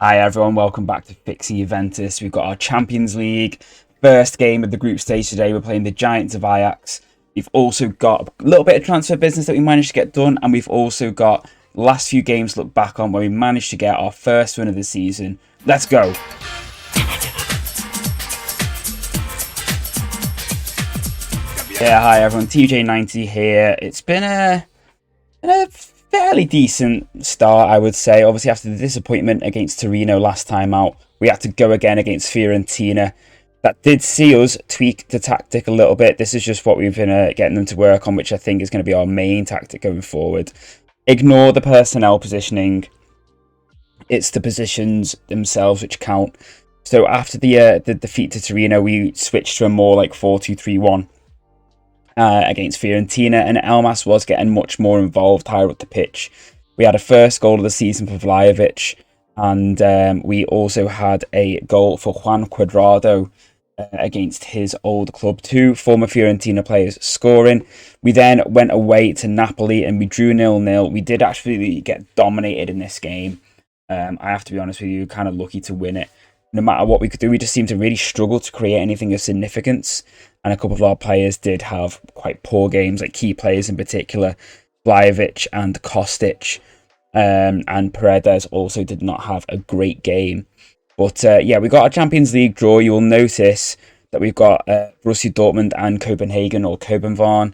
Hi everyone, welcome back to Fixing Juventus. We've got our Champions League first game of the group stage today. We're playing the Giants of Ajax. We've also got a little bit of transfer business that we managed to get done, and we've also got the last few games to look back on where we managed to get our first win of the season. Let's go! Yeah, hi everyone, TJ90 here. It's been a fairly decent start, I would say. Obviously, after the disappointment against Torino last time out, we had to go again against Fiorentina. That did see us tweak the tactic a little bit. This is just what we've been getting them to work on, which I think is going to be our main tactic going forward. Ignore the personnel positioning. It's the positions themselves which count. So after the defeat to Torino, we switched to a more like 4-2-3-1. Against Fiorentina, and Elmas was getting much more involved higher up the pitch. We had a first goal of the season for Vlahovic, and we also had a goal for Juan Cuadrado against his old club. Two former Fiorentina players scoring. We then went away to Napoli and we drew 0-0. We did actually get dominated in this game. I have to be honest with you, kind of lucky to win it. No matter what we could do, we just seemed to really struggle to create anything of significance. And a couple of our players did have quite poor games, like key players in particular, Vlahovic and Kostic. And Paredes also did not have a great game. But yeah, we got a Champions League draw. You will notice that we've got Borussia Dortmund and Copenhagen, or Kopenhagen.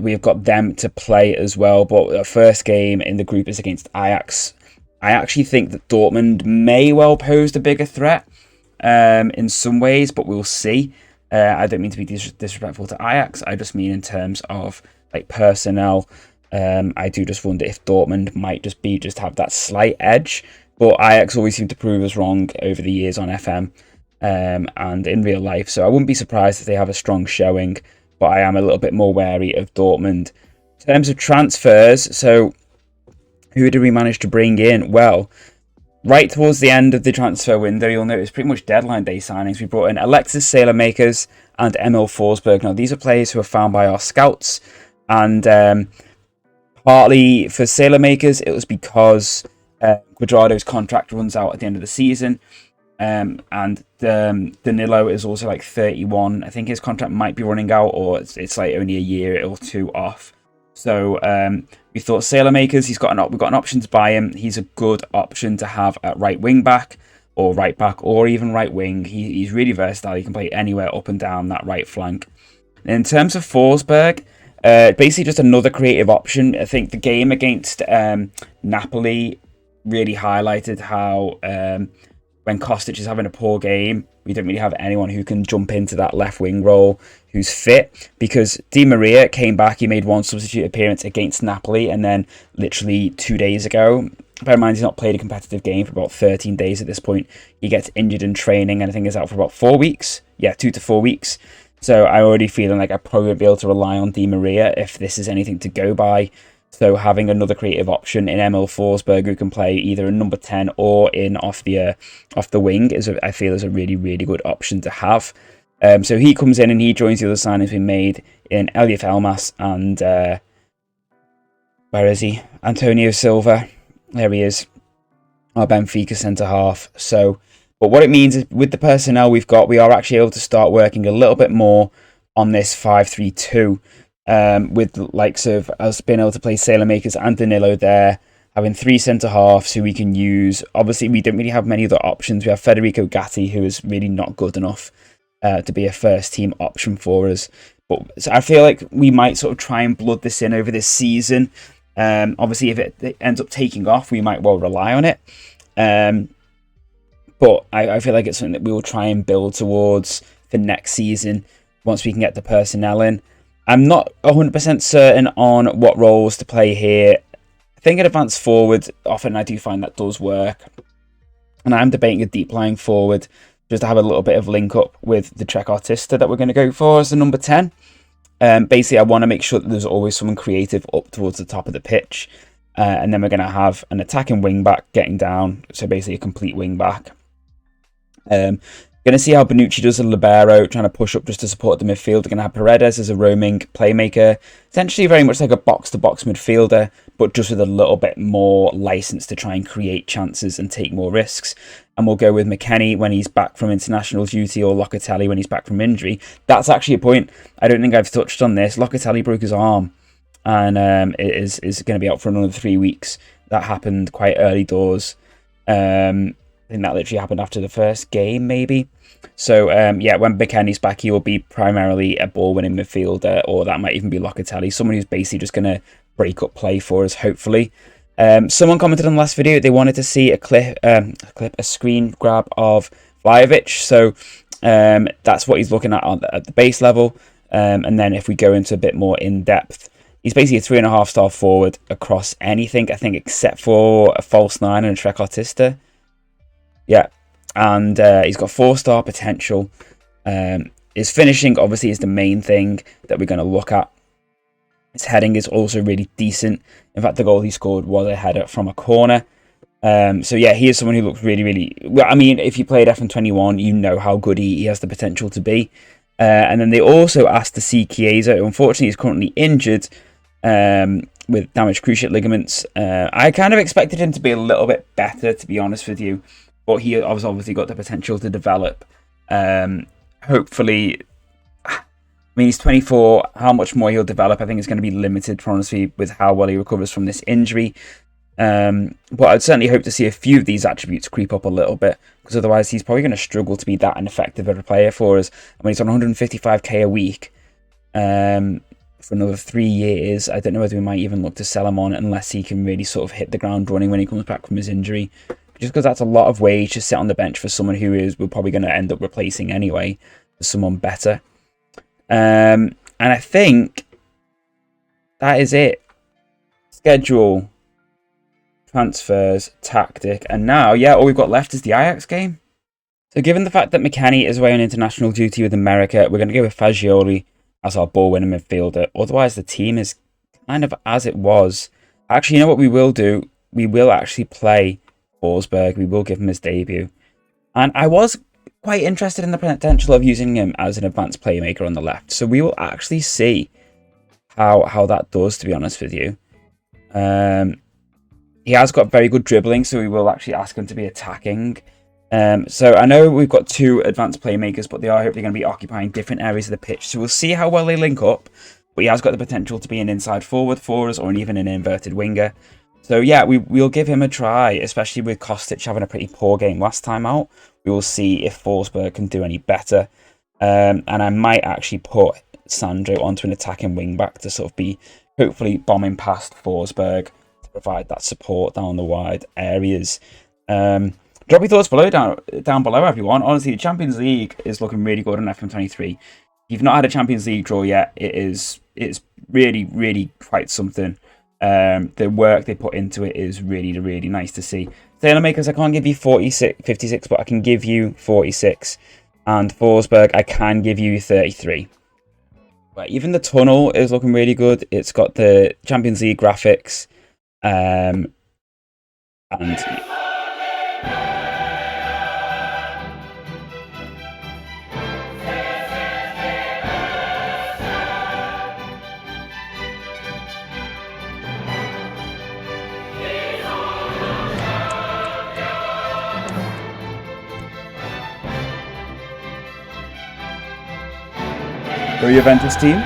We've got them to play as well. But our first game in the group is against Ajax. I actually think that Dortmund may well pose the bigger threat in some ways, but we'll see. I don't mean to be disrespectful to Ajax. I just mean in terms of like personnel. I do just wonder if Dortmund might just have that slight edge. But Ajax always seem to prove us wrong over the years on FM and in real life. So I wouldn't be surprised if they have a strong showing. But I am a little bit more wary of Dortmund. In terms of transfers, so who did we manage to bring in? Well, right towards the end of the transfer window, you'll notice pretty much deadline day signings. We brought in Alexis Saelemaekers and Emil Forsberg. Now, these are players who are found by our scouts. And partly for Saelemaekers, it was because Cuadrado's contract runs out at the end of the season. And Danilo is also like 31. I think his contract might be running out, or it's like only a year or two off. So we thought Saelemaekers, we've got an option to buy him. He's a good option to have at right wing back, or right back, or even right wing. He's really versatile. He can play anywhere up and down that right flank. And in terms of Forsberg, basically just another creative option. I think the game against Napoli really highlighted how when Kostic is having a poor game, we don't really have anyone who can jump into that left wing role who's fit, because Di Maria came back. He made one substitute appearance against Napoli, and then literally 2 days ago, bear in mind he's not played a competitive game for about 13 days at this point, he gets injured in training and I think is out for about 4 weeks. Yeah, 2 to 4 weeks. So I'm already feeling like I probably won't be able to rely on Di Maria if this is anything to go by. So having another creative option in Emil Forsberg, who can play either a number 10 or in off the wing, I feel is a really, really good option to have. So he comes in and he joins the other signings we made in Elif Elmas and where is he? Antonio Silva. There he is, our Benfica centre half. So, but what it means is with the personnel we've got, we are actually able to start working a little bit more on this 5-3-2. With the likes of us being able to play Saelemaekers and Danilo there, having 3 centre halves who we can use. Obviously, we don't really have many other options. We have Federico Gatti, who is really not good enough to be a first team option for us. But so I feel like we might sort of try and blood this in over this season. Obviously, if it ends up taking off, we might well rely on it. But I feel like it's something that we will try and build towards for next season once we can get the personnel in. I'm not 100% certain on what roles to play here. I think an advanced forward, often I do find that does work. And I'm debating a deep lying forward just to have a little bit of link up with the Trek Artista that we're going to go for as the number 10. Basically, I want to make sure that there's always someone creative up towards the top of the pitch. And then we're going to have an attacking wing back getting down. So basically a complete wing back. Going to see how Bonucci does a libero, trying to push up just to support the midfield. We're going to have Paredes as a roaming playmaker, essentially very much like a box-to-box midfielder, but just with a little bit more license to try and create chances and take more risks. And we'll go with McKennie when he's back from international duty, or Locatelli when he's back from injury. That's actually a point. I don't think I've touched on this. Locatelli broke his arm, and it is going to be out for another 3 weeks. That happened quite early doors. I think that literally happened after the first game, maybe. So, yeah, when McKennie's back, he will be primarily a ball-winning midfielder, or that might even be Locatelli, someone who's basically just going to break up play for us, hopefully. Someone commented on the last video, they wanted to see a screen grab of Vlahovic. So, that's what he's looking at the base level. And then if we go into a bit more in-depth, he's basically a 3.5-star forward across anything, I think, except for a false 9 and a trequartista. Yeah, and he's got 4-star potential. His finishing, obviously, is the main thing that we're going to look at. His heading is also really decent. In fact, the goal he scored was a header from a corner. So, yeah, he is someone who looks really, really... Well, I mean, if you played FM21, you know how good he has the potential to be. And then they also asked to see Chiesa, who unfortunately is currently injured with damaged cruciate ligaments. I kind of expected him to be a little bit better, to be honest with you. But he has obviously got the potential to develop. Hopefully, I mean, he's 24. How much more he'll develop, I think, is going to be limited, honestly, with how well he recovers from this injury. But I'd certainly hope to see a few of these attributes creep up a little bit, because otherwise he's probably going to struggle to be that an effective of a player for us. I mean, he's on 155k a week for another 3 years. I don't know whether we might even look to sell him on unless he can really sort of hit the ground running when he comes back from his injury. Just because that's a lot of wage to sit on the bench for someone who we're probably going to end up replacing anyway for someone better. And I think that is it. Schedule, transfers, tactic, and now, yeah, all we've got left is the Ajax game. So given the fact that McKennie is away on international duty with America, we're going to go with Fagioli as our ball-winning midfielder. Otherwise, the team is kind of as it was. Actually, you know what we will do? We will actually play Forsberg. We will give him his debut. And I was quite interested in the potential of using him as an advanced playmaker on the left. So we will actually see how that does, to be honest with you. He has got very good dribbling, so we will actually ask him to be attacking. So I know we've got 2 advanced playmakers, but they are hopefully going to be occupying different areas of the pitch. So we'll see how well they link up. But he has got the potential to be an inside forward for us, or even an inverted winger. So yeah, we'll give him a try, especially with Kostic having a pretty poor game last time out. We will see if Forsberg can do any better. And I might actually put Sandro onto an attacking wing-back to sort of be hopefully bombing past Forsberg to provide that support down the wide areas. Drop your thoughts down below, everyone. Honestly, the Champions League is looking really good on FM23. If you've not had a Champions League draw yet, it's really, really quite something. The work they put into it is really, really nice to see. Taylor Makers, I can't give you 56, but I can give you 46. And Forsberg, I can give you 33. But even the tunnel is looking really good. It's got the Champions League graphics. And our Juventus team.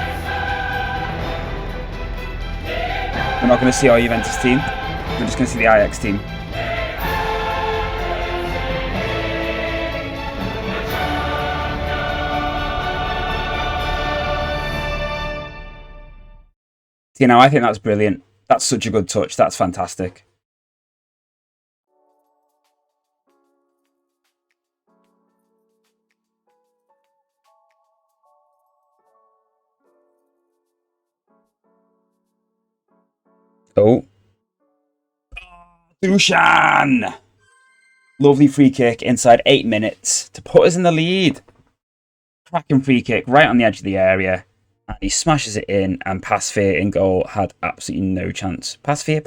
We're not going to see our Juventus team. We're just going to see the Ajax team. You know, I think that's brilliant. That's such a good touch. That's fantastic. Oh. Dushan! Lovely free kick inside 8 minutes to put us in the lead. Cracking free kick right on the edge of the area. And he smashes it in, and Pasveer in goal had absolutely no chance. Pasveer.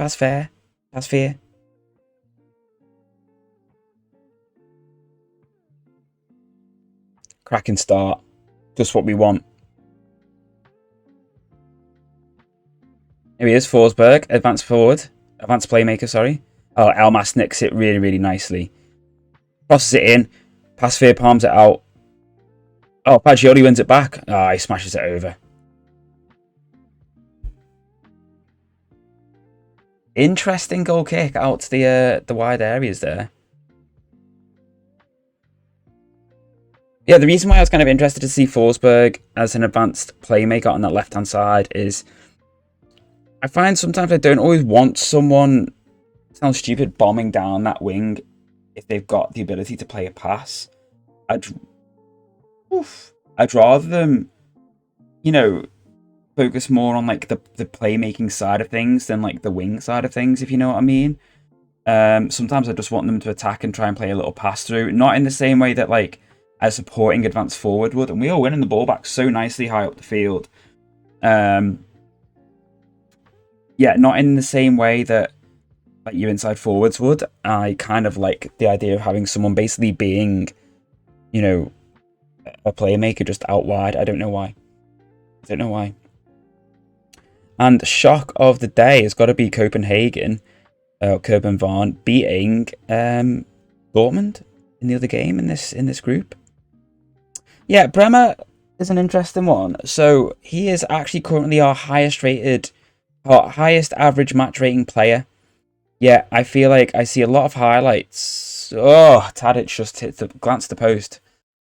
Cracking start. Just what we want. Here he is, Forsberg. Advanced playmaker, sorry. Oh, Elmas nicks it really, really nicely. Crosses it in. Pasveer palms it out. Oh, Paggioli wins it back. Ah, he smashes it over. Interesting goal kick out to the wide areas there. Yeah, the reason why I was kind of interested to see Forsberg as an advanced playmaker on that left-hand side is I find sometimes I don't always want someone, sounds stupid, bombing down that wing if they've got the ability to play a pass. I'd rather them, you know, focus more on like the playmaking side of things than like the wing side of things, if you know what I mean. Sometimes I just want them to attack and try and play a little pass through, not in the same way that like a supporting advanced forward would, and we are winning the ball back so nicely high up the field. Yeah, not in the same way that like your inside forwards would. I kind of like the idea of having someone basically being, you know, a playmaker just out wide. I don't know why. And shock of the day has got to be Copenhagen, Kurban Varn beating Dortmund in the other game in this group. Yeah, Bremer is an interesting one. So he is actually currently our highest average match rating player. Yeah, I feel like I see a lot of highlights. Oh, Tadic just glanced the post.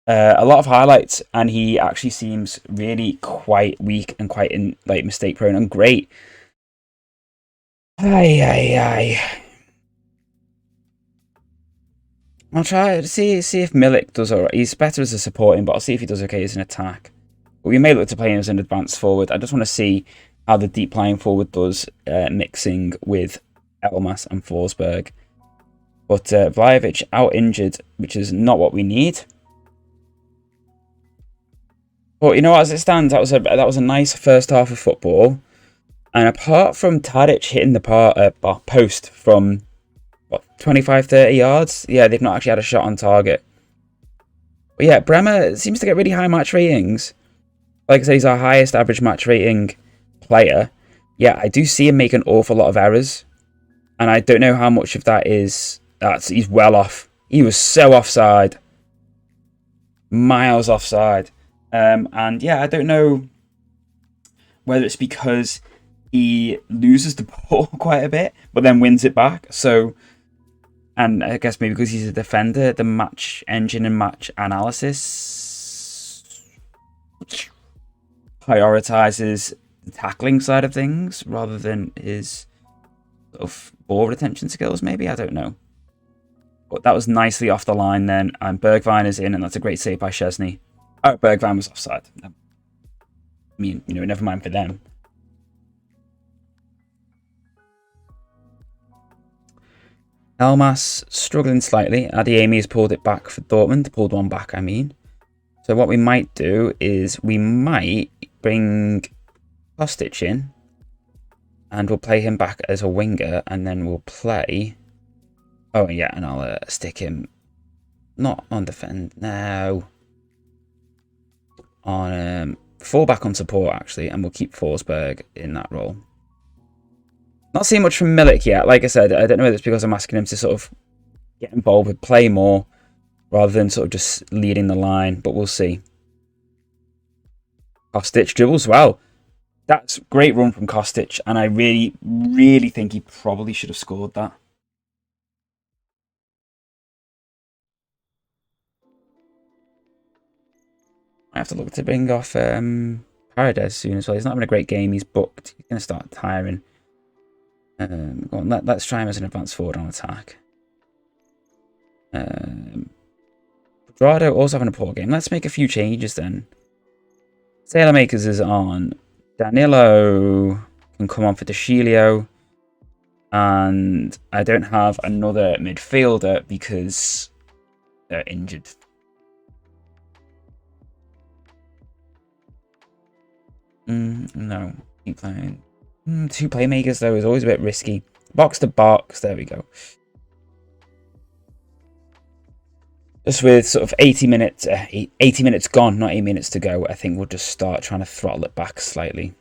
A lot of highlights, and he actually seems really quite weak and quite mistake prone and great. I'll try to see if Milik does alright. He's better as a supporting, but I'll see if he does okay as an attack. But we may look to play him as an advanced forward. I just want to see how the deep lying forward does mixing with Elmas and Forsberg. But Vlahovic out injured, which is not what we need. But you know what, as it stands, that was a nice first half of football. And apart from Tadic hitting the post from 25-30 yards, yeah, they've not actually had a shot on target. But yeah, Bremer seems to get really high match ratings. Like I said, he's our highest average match rating player. Yeah, I do see him make an awful lot of errors, and I don't know how much of that is he's well off. He was so offside, miles offside. And yeah, I don't know whether it's because he loses the ball quite a bit, but then wins it back. So, and I guess maybe because he's a defender, the match engine and match analysis prioritizes the tackling side of things rather than his sort of ball retention skills, maybe. I don't know. But that was nicely off the line then, and Bergwijn is in, and that's a great save by Szczesny. Oh, Bergwijn was offside. I mean, you know, never mind for them. Elmas struggling slightly. Adeyemi has pulled it back for Dortmund. Pulled one back, I mean. So what we might do is we might bring Kostic in, and we'll play him back as a winger, and then we'll play... Oh, yeah, and I'll stick him... Not on defend. No. On fullback on support, actually, and we'll keep Forsberg in that role. Not seeing much from Milik yet. Like I said, I don't know whether it's because I'm asking him to sort of get involved with play more rather than sort of just leading the line, but we'll see. Kostic dribbles well. That's a great run from Kostic, and I really, really think he probably should have scored that. I have to look to bring off Paredes soon as well. He's not having a great game. He's booked. He's going to start tiring. Go on, let's try him as an advanced forward on attack. Quadrado also having a poor game. Let's make a few changes then. Sailormakers is on. Danilo can come on for Deschilio. And I don't have another midfielder because they're injured. No, keep playing. Two playmakers though is always a bit risky. Box to box, there we go. just with sort of 80 minutes gone, not 8 minutes to go, I think we'll just start trying to throttle it back slightly.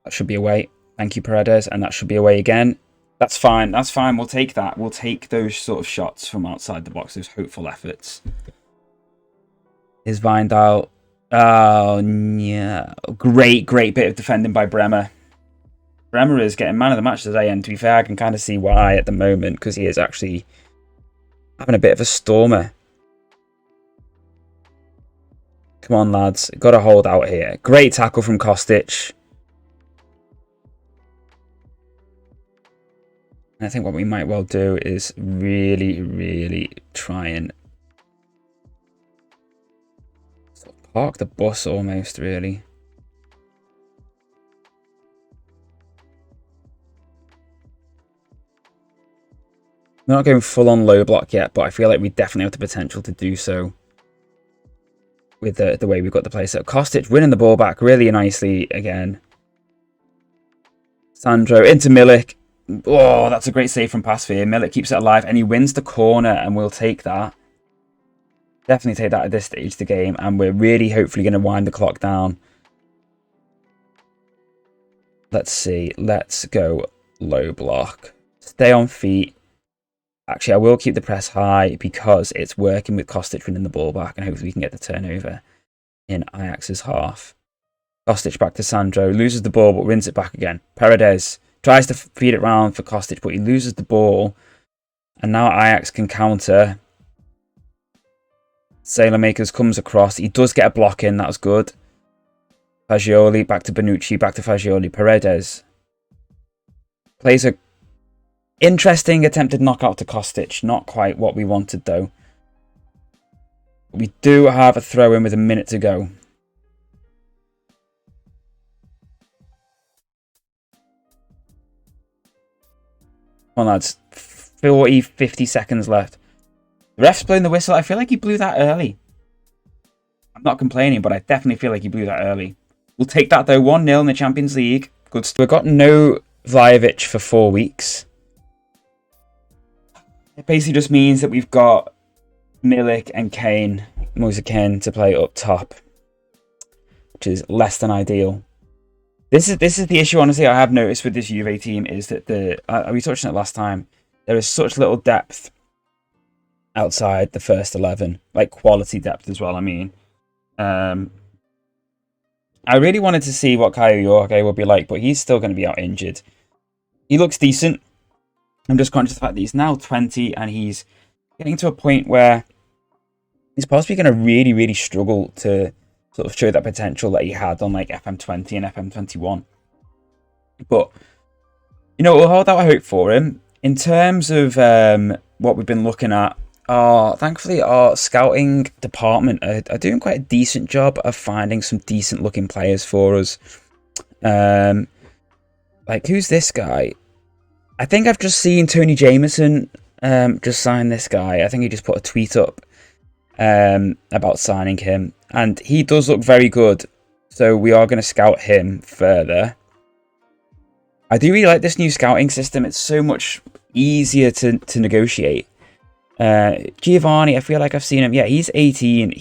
That should be away. Thank you, Paredes. And that should be away again. That's fine. That's fine. We'll take that. We'll take those sort of shots from outside the box, those hopeful efforts. Is Vindal. Oh, yeah. Great bit of defending by Bremer. Bremer is getting man of the match today, and to be fair, I can kind of see why at the moment, because he is actually having a bit of a stormer. Come on, lads. Got to hold out here. Great tackle from Kostic. And I think what we might well do is really try and sort of park the bus almost, really. We're not going full on low block yet, but I feel like we definitely have the potential to do so with the way we've got the play set. Kostic winning the ball back really nicely again. Sandro into Milik. Oh, that's a great save from Pasveer. Milik keeps it alive and he wins the corner, and we'll take that. Definitely take that at this stage of the game, and we're really hopefully going to wind the clock down. Let's see. Let's go low block. Stay on feet. Actually, I will keep the press high because it's working with Kostic winning the ball back, and hopefully we can get the turnover in Ajax's half. Kostic back to Sandro. Loses the ball but wins it back again. Paredes tries to feed it round for Kostic, but he loses the ball. And now Ajax can counter. Sailormakers comes across. He does get a block in. That was good. Fagioli back to Bonucci. Back to Fagioli. Paredes plays a interesting attempted knockout to Kostic. Not quite what we wanted, though. We do have a throw in with a minute to go. Come on, lads. 50 seconds left. The ref's blowing the whistle. I feel like he blew that early. I'm not complaining, but I definitely feel like he blew that early. We'll take that, though. 1-0 in the Champions League. Good stuff. We've got no Vlahovic for 4 weeks. It basically just means that we've got Milik and Kane, Moise Kean, to play up top, which is less than ideal. This is the issue, honestly, I have noticed with this Juve team, is that we touched on it last time. There is such little depth outside the first 11, like quality depth as well. I mean, I really wanted to see what Kaio Jorge would be like, but he's still going to be out injured. He looks decent. I'm just conscious of the fact that he's now 20 and he's getting to a point where he's possibly going to really struggle to sort of show that potential that he had on like FM20 and FM21. But, you know, we'll hold out hope for him. In terms of what we've been looking at, thankfully our scouting department are doing quite a decent job of finding some decent looking players for us. Like, who's this guy? I think I've just seen Tony Jameson just sign this guy. I think he just put a tweet up about signing him. And he does look very good. So we are going to scout him further. I do really like this new scouting system. It's so much easier to negotiate. Giovanni, I feel like I've seen him. Yeah, he's 18.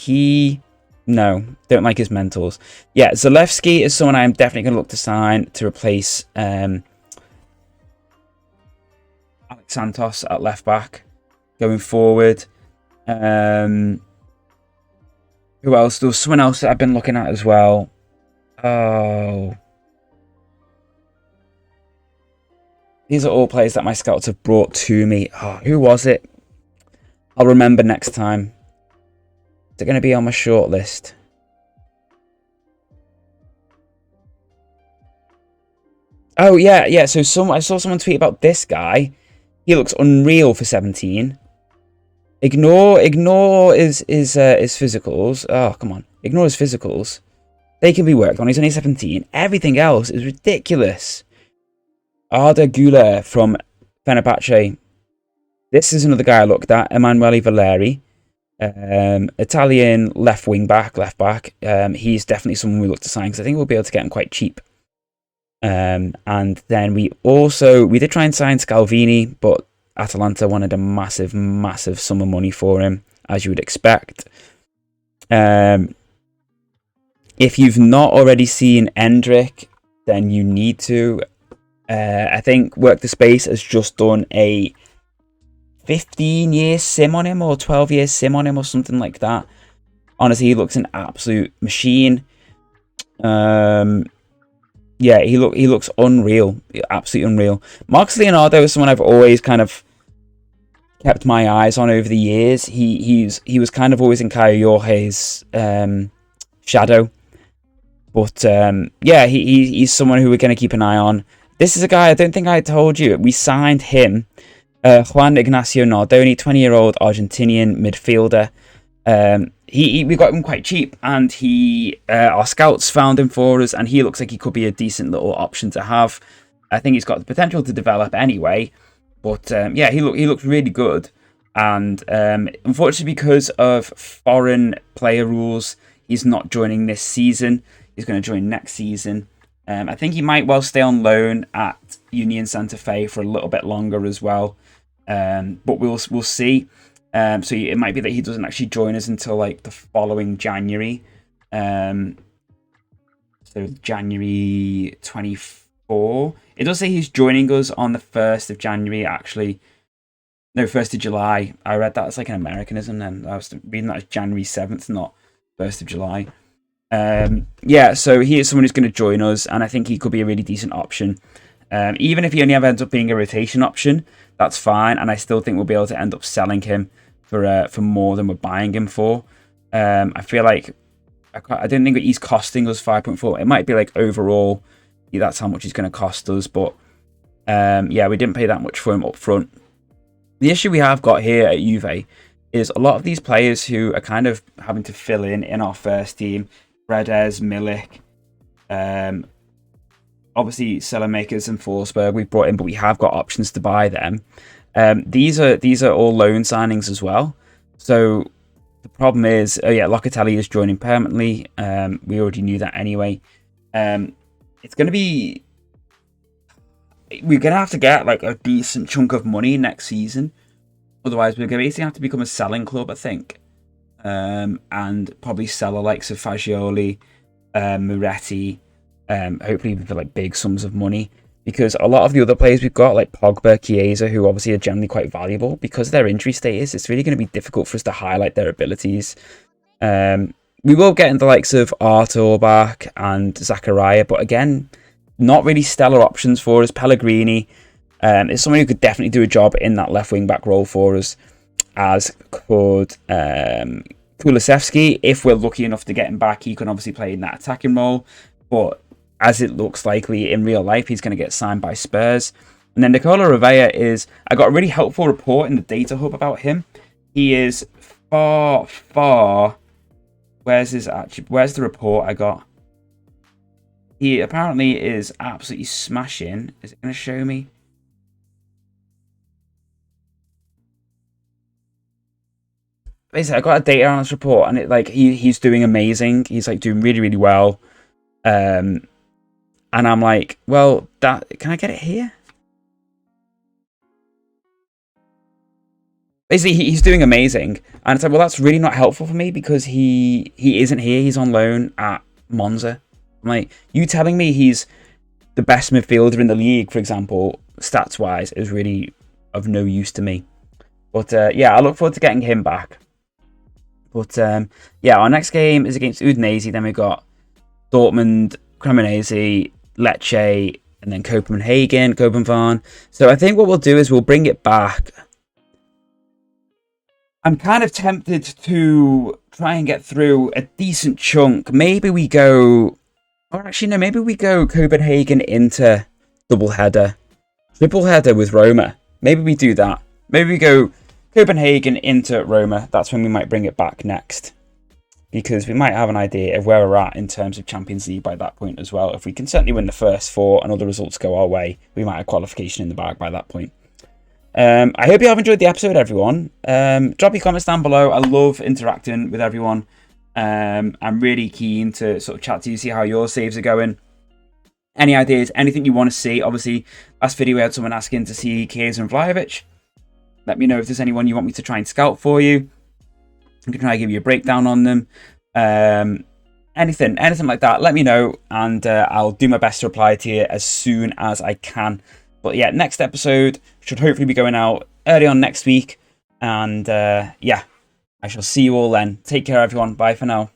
No, don't like his mentals. Yeah, Zalewski is someone I'm definitely going to look to sign to replace Alex Santos at left back going forward. Who else? There was someone else that I've been looking at as well. Oh. These are all players that my scouts have brought to me. Oh, who was it? I'll remember next time. Is it going to be on my short list? Oh, yeah. So I saw someone tweet about this guy. He looks unreal for 17. Ignore his physicals. Oh, come on. Ignore his physicals. They can be worked on. He's only 17. Everything else is ridiculous. Arda Güler from Fenerbahce. This is another guy I looked at, Emanuele Valeri. Italian left back. He's definitely someone we look to sign because I think we'll be able to get him quite cheap. And then we did try and sign Scalvini, but Atalanta wanted a massive sum of money for him, as you would expect. If you've not already seen Endrick, then you need to. I think Work the Space has just done a 15-year sim on him or 12-year sim on him or something like that. Honestly, he looks an absolute machine. Yeah, he looks unreal, absolutely unreal. Marcus Leonardo is someone I've always kind of kept my eyes on over the years. He was kind of always in Caio Jorge's shadow, but yeah, he's someone who we're going to keep an eye on. This is a guy I don't think I told you we signed him. Juan Ignacio Nardoni, 20-year-old Argentinian midfielder. We got him quite cheap, and our scouts found him for us, and he looks like he could be a decent little option to have. I think he's got the potential to develop anyway, but yeah, he looks really good. And unfortunately, because of foreign player rules, he's not joining this season. He's going to join next season. I think he might well stay on loan at Union Santa Fe for a little bit longer as well. But we'll see. So it might be that he doesn't actually join us until like the following January. So January 24. It does say he's joining us on the 1st of January, actually. No, 1st of July. I read that as like an Americanism then. I was reading that as January 7th, not 1st of July. Yeah, so he is someone who's going to join us, and I think he could be a really decent option. Even if he only ever ends up being a rotation option, that's fine, and I still think we'll be able to end up selling him for more than we're buying him for. I feel like I don't think that he's costing us 5.4. It might be like overall, that's how much he's going to cost us, but yeah, we didn't pay that much for him up front. The issue we have got here at Juve is a lot of these players who are kind of having to fill in our first team. Redes, Milik, obviously Selemakers and Forsberg we've brought in, but we have got options to buy them. These are all loan signings as well. So the problem is, yeah, Locatelli is joining permanently. We already knew that anyway. It's going to be... We're going to have to get like a decent chunk of money next season. Otherwise, we're going to basically have to become a selling club, I think. And probably sell the likes of Fagioli, Moretti, hopefully for like big sums of money, because a lot of the other players we've got, like Pogba, Chiesa, who obviously are generally quite valuable, because of their injury status, it's really going to be difficult for us to highlight their abilities. We will get in the likes of Artur back and Zakaria, but again, not really stellar options for us. Pellegrini is someone who could definitely do a job in that left wing back role for us, as could Kulusevski. If we're lucky enough to get him back, he can obviously play in that attacking role, but as it looks likely in real life, he's going to get signed by Spurs. And then Nicola Rovella I got a really helpful report in the Data Hub about him. He is far... Where's the report I got? He apparently is absolutely smashing. Is it going to show me? Basically, I got a data analyst report, and it like he's doing amazing. He's like doing really, really well. And I'm like, well, can I get it here? Basically, he's doing amazing, and it's like, well, that's really not helpful for me because he isn't here. He's on loan at Monza. I'm like, you telling me he's the best midfielder in the league, for example, stats-wise, is really of no use to me. But yeah, I look forward to getting him back. But yeah, our next game is against Udinese. Then we got Dortmund, Cremonese, Lecce, and then Copenhagen. So I think what we'll do is we'll bring it back. I'm kind of tempted to try and get through a decent chunk. Maybe we go... Or actually, no, maybe we go Copenhagen into double header. Triple header with Roma. Maybe we do that. Maybe we go Copenhagen into Roma. That's when we might bring it back next. Because we might have an idea of where we're at in terms of Champions League by that point as well. If we can certainly win the first four and other results go our way, we might have qualification in the bag by that point. I hope you have enjoyed the episode, everyone. Drop your comments down below. I love interacting with everyone. I'm really keen to sort of chat to you, see how your saves are going. Any ideas, anything you want to see. Obviously, last video we had someone asking to see Chiesa and Vlahovic. Let me know if there's anyone you want me to try and scout for you. I can try and give you a breakdown on them. Anything like that, let me know, and I'll do my best to reply to you as soon as I can. But yeah, next episode should hopefully be going out early on next week. And yeah, I shall see you all then. Take care, everyone. Bye for now.